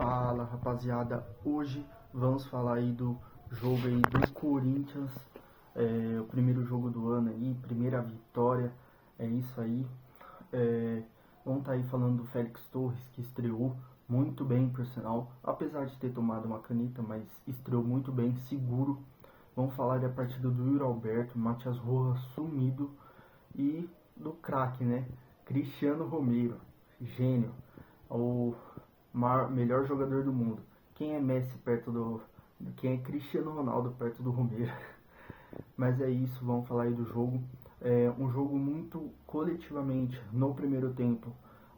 Fala rapaziada, hoje vamos falar aí do jogo aí do Corinthians, o primeiro jogo do ano aí, primeira vitória, é isso aí. Vamos estar aí falando do Félix Torres, que estreou muito bem por sinal, apesar de ter tomado uma caneta, mas estreou muito bem, seguro. Vamos falar da partida do Yuri Alberto, Matias Rojas sumido e do craque, né? Cristiano Romero, gênio, o melhor jogador do mundo. Quem é Messi perto do... Quem é Cristiano Ronaldo perto do Romero? Mas é isso, vamos falar aí do jogo. É um jogo muito coletivamente no primeiro tempo,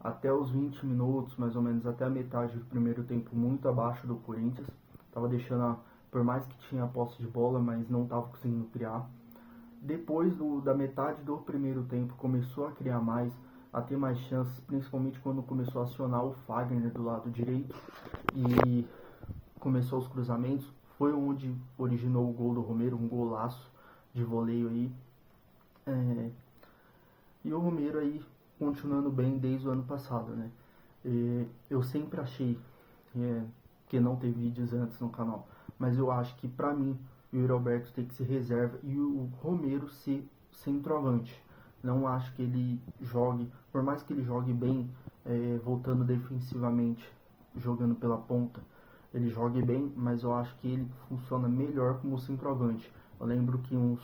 até os 20 minutos, mais ou menos, até a metade do primeiro tempo, muito abaixo do Corinthians. Tava deixando, por mais que tinha a posse de bola, mas não tava conseguindo criar. Depois da metade do primeiro tempo, começou a criar mais, a ter mais chances, principalmente quando começou a acionar o Fagner do lado direito e começou os cruzamentos. Foi onde originou o gol do Romero, um golaço de voleio aí. E o Romero aí continuando bem desde o ano passado, né? Eu sempre achei que não teve vídeos antes no canal, mas eu acho que pra mim o Yuri Alberto tem que ser reserva e o Romero ser centroavante. Não acho que ele jogue, por mais que ele jogue bem, voltando defensivamente, jogando pela ponta, ele jogue bem, mas eu acho que ele funciona melhor como centroavante. Eu lembro que uns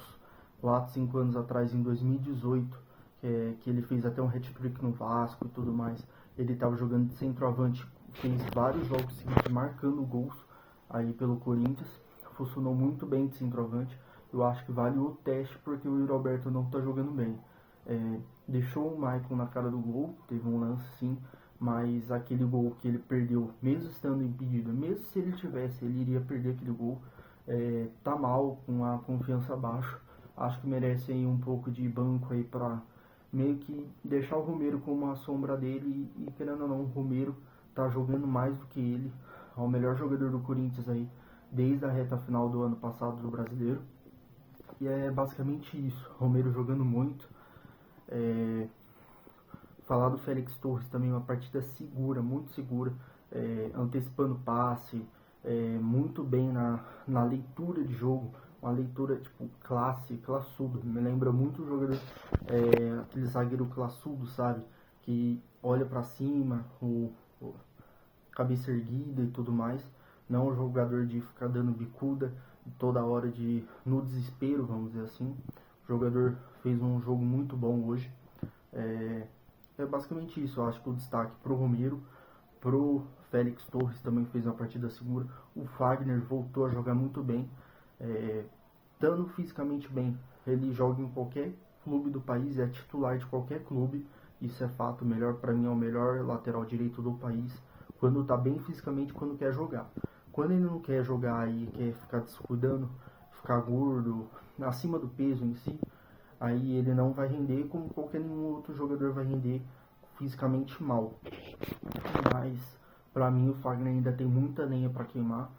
4, 5 anos atrás, em 2018, que ele fez até um hat-trick no Vasco e tudo mais, ele estava jogando de centroavante, fez vários jogos seguidos marcando gols aí pelo Corinthians, funcionou muito bem de centroavante. Eu acho que vale o teste porque o Yuri Alberto não está jogando bem. Deixou o Michael na cara do gol, teve um lance sim, mas aquele gol que ele perdeu, mesmo estando impedido, mesmo se ele tivesse, ele iria perder aquele gol. Tá mal, com a confiança baixa. Acho que merece aí um pouco de banco aí pra meio que deixar o Romero como a sombra dele e querendo ou não, o Romero tá jogando mais do que ele. É o melhor jogador do Corinthians aí desde a reta final do ano passado do Brasileiro. E é basicamente isso, Romero jogando muito. Falar do Félix Torres também, uma partida segura, muito segura, antecipando passe, muito bem na leitura de jogo, uma leitura tipo classudo, me lembra muito o jogador, aquele zagueiro classudo, sabe, que olha pra cima, o cabeça erguida e tudo mais, não o jogador de ficar dando bicuda toda hora no desespero, vamos dizer assim. O jogador fez um jogo muito bom hoje. É basicamente isso. Eu acho que o destaque pro Romero, pro Félix Torres também fez uma partida segura. O Fagner voltou a jogar muito bem, estando fisicamente bem. Ele joga em qualquer clube do país, é titular de qualquer clube, isso é fato. Melhor, para mim é o melhor lateral direito do país, quando tá bem fisicamente, quando quer jogar. Quando ele não quer jogar e quer ficar descuidando, ficar gordo, acima do peso em si, aí ele não vai render como qualquer nenhum outro jogador vai render fisicamente mal. Mas pra mim o Fagner ainda tem muita lenha para queimar.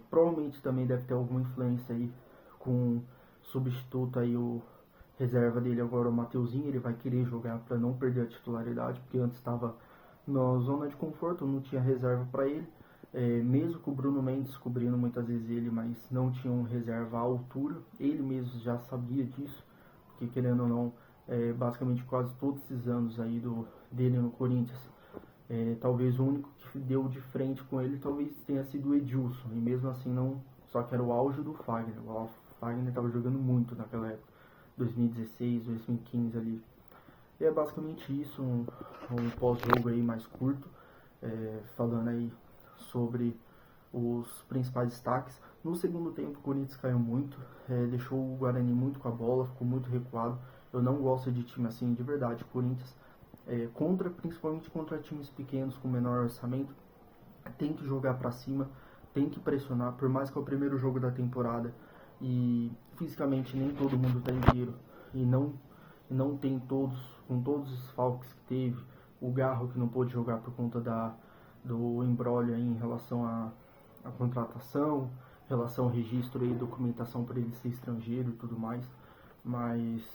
Provavelmente também deve ter alguma influência aí com o substituto aí, o reserva dele agora, o Mateuzinho. Ele vai querer jogar para não perder a titularidade, porque antes estava na zona de conforto, não tinha reserva para ele. Mesmo com o Bruno Mendes cobrindo muitas vezes ele, mas não tinha um reserva à altura. Ele mesmo já sabia disso, porque querendo ou não, basicamente quase todos esses anos aí dele no Corinthians, talvez o único que deu de frente com ele talvez tenha sido o Edilson, e mesmo assim não, só que era o auge do Fagner. O Fagner estava jogando muito naquela época, 2016, 2015 ali. E é basicamente isso, um pós-jogo aí mais curto, falando aí sobre os principais destaques. No segundo tempo o Corinthians caiu muito, deixou o Guarani muito com a bola, ficou muito recuado. Eu não gosto de time assim, de verdade. O Corinthians, principalmente contra times pequenos com menor orçamento, tem que jogar pra cima, tem que pressionar, por mais que é o primeiro jogo da temporada e fisicamente nem todo mundo tá inteiro e não tem com todos os desfalques que teve, o Garro que não pôde jogar por conta do imbróglio em relação à contratação, em relação ao registro e documentação para ele ser estrangeiro e tudo mais, mas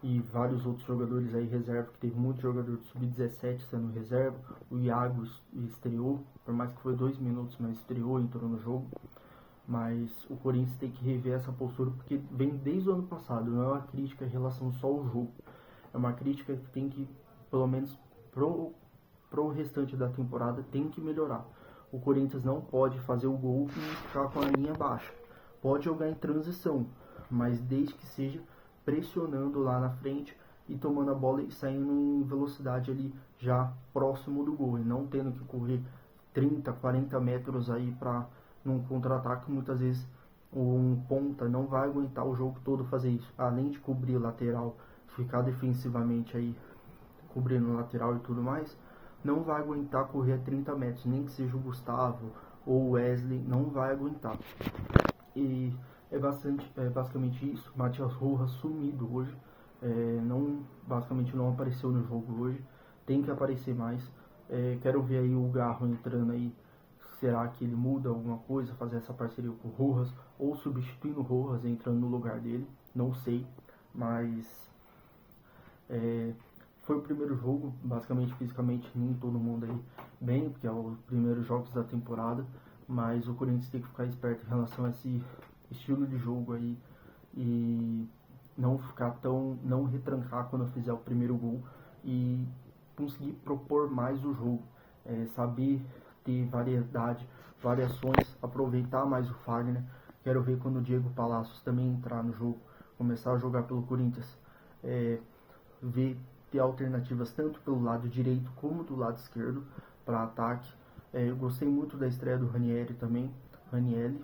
e vários outros jogadores aí reserva, que teve muito jogador de sub-17 sendo reserva. O Iago estreou, por mais que foi 2 minutos, mas estreou, entrou no jogo. Mas o Corinthians tem que rever essa postura, porque vem desde o ano passado. Não é uma crítica em relação só ao jogo, é uma crítica que tem que, pelo menos pro restante da temporada, tem que melhorar. O Corinthians não pode fazer o gol e ficar com a linha baixa. Pode jogar em transição, mas desde que seja pressionando lá na frente e tomando a bola e saindo em velocidade ali já próximo do gol, e não tendo que correr 30, 40 metros aí para num contra-ataque. Muitas vezes um ponta não vai aguentar o jogo todo fazer isso, além de cobrir lateral, ficar defensivamente aí cobrindo lateral e tudo mais, não vai aguentar correr a 30 metros, nem que seja o Gustavo ou o Wesley, não vai aguentar. E é basicamente isso. Matias Rojas sumido hoje, basicamente não apareceu no jogo hoje, tem que aparecer mais. Quero ver aí o Garro entrando aí, será que ele muda alguma coisa, fazer essa parceria com o Rojas, ou substituindo o Rojas, entrando no lugar dele, não sei, mas foi o primeiro jogo, basicamente fisicamente nem todo mundo aí bem, porque é os primeiros jogos da temporada, mas o Corinthians tem que ficar esperto em relação a esse estilo de jogo aí e não retrancar quando fizer o primeiro gol e conseguir propor mais o jogo, saber ter variações, aproveitar mais o Fagner. Quero ver quando o Diego Palacios também entrar no jogo, começar a jogar pelo Corinthians, ter alternativas tanto pelo lado direito como do lado esquerdo para ataque. Eu gostei muito da estreia do Ranieri também. Ranieri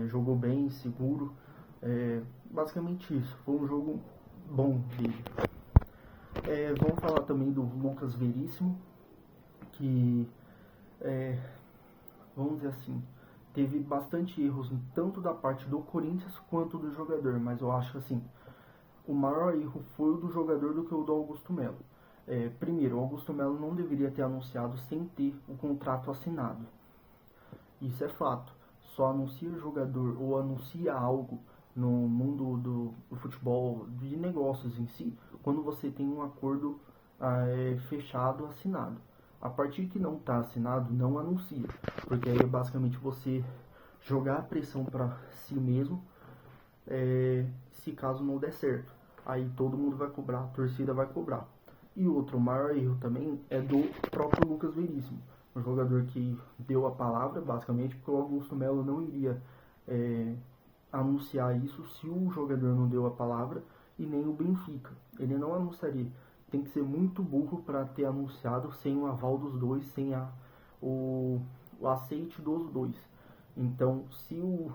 jogou bem, seguro. Basicamente isso. Foi um jogo bom dele. Vamos falar também do Lucas Veríssimo, que, vamos dizer assim, teve bastante erros tanto da parte do Corinthians quanto do jogador, mas eu acho assim, o maior erro foi o do jogador do que o do Augusto Melo. Primeiro, o Augusto Melo não deveria ter anunciado sem ter o contrato assinado. Isso é fato. Só anuncia jogador ou anuncia algo no mundo do futebol, de negócios em si, quando você tem um acordo fechado, assinado. A partir que não está assinado, não anuncia, porque aí é basicamente você jogar a pressão para si mesmo, se caso não der certo. Aí todo mundo vai cobrar, a torcida vai cobrar. E outro maior erro também é do próprio Lucas Veríssimo, um jogador que deu a palavra, basicamente, porque o Augusto Melo não iria anunciar isso se o jogador não deu a palavra, e nem o Benfica. Ele não anunciaria. Tem que ser muito burro para ter anunciado sem o aval dos dois, sem o aceite dos dois. Então, se o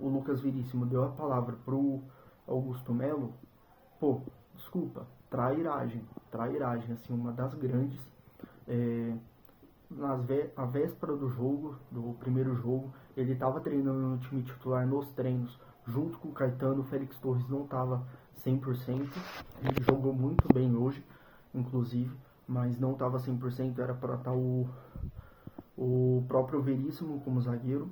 Lucas Veríssimo deu a palavra pro Augusto Melo, desculpa, trairagem, assim, uma das grandes. A véspera do jogo, do primeiro jogo, ele estava treinando no time titular nos treinos, junto com o Caetano. O Félix Torres não estava 100%, ele jogou muito bem hoje, inclusive, mas não estava 100%, era para estar o próprio Veríssimo como zagueiro.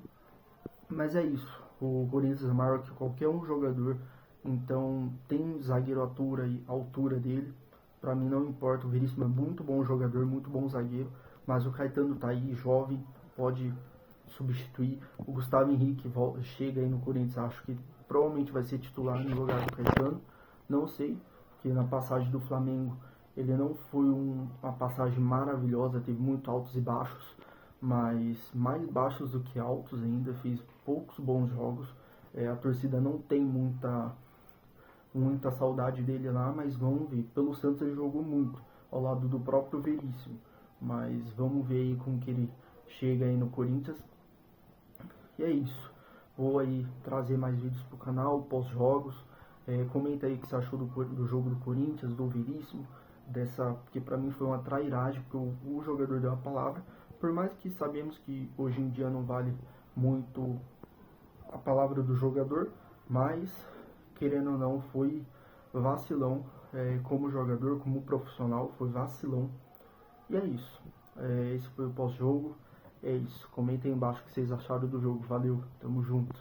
Mas é isso, o Corinthians é maior que qualquer um jogador, então tem zagueiro à altura dele. Para mim não importa, o Veríssimo é muito bom jogador, muito bom zagueiro, mas o Caetano tá aí, jovem, pode substituir. O Gustavo Henrique chega aí no Corinthians, acho que provavelmente vai ser titular no lugar do Caetano, não sei, porque na passagem do Flamengo ele não foi uma passagem maravilhosa, teve muito altos e baixos, mas mais baixos do que altos ainda, fez poucos bons jogos. A torcida não tem muita saudade dele lá, mas vamos ver. Pelo Santos ele jogou muito, ao lado do próprio Veríssimo, mas vamos ver aí como que ele chega aí no Corinthians. E é isso, vou aí trazer mais vídeos pro canal, pós-jogos. Comenta aí o que você achou do jogo do Corinthians, do Veríssimo, porque pra mim foi uma trairagem, porque o jogador deu a palavra, por mais que sabemos que hoje em dia não vale muito a palavra do jogador, mas querendo ou não, foi vacilão, como jogador, como profissional, foi vacilão. E é isso, esse foi o pós-jogo, é isso. Comentem aí embaixo o que vocês acharam do jogo, valeu, tamo junto.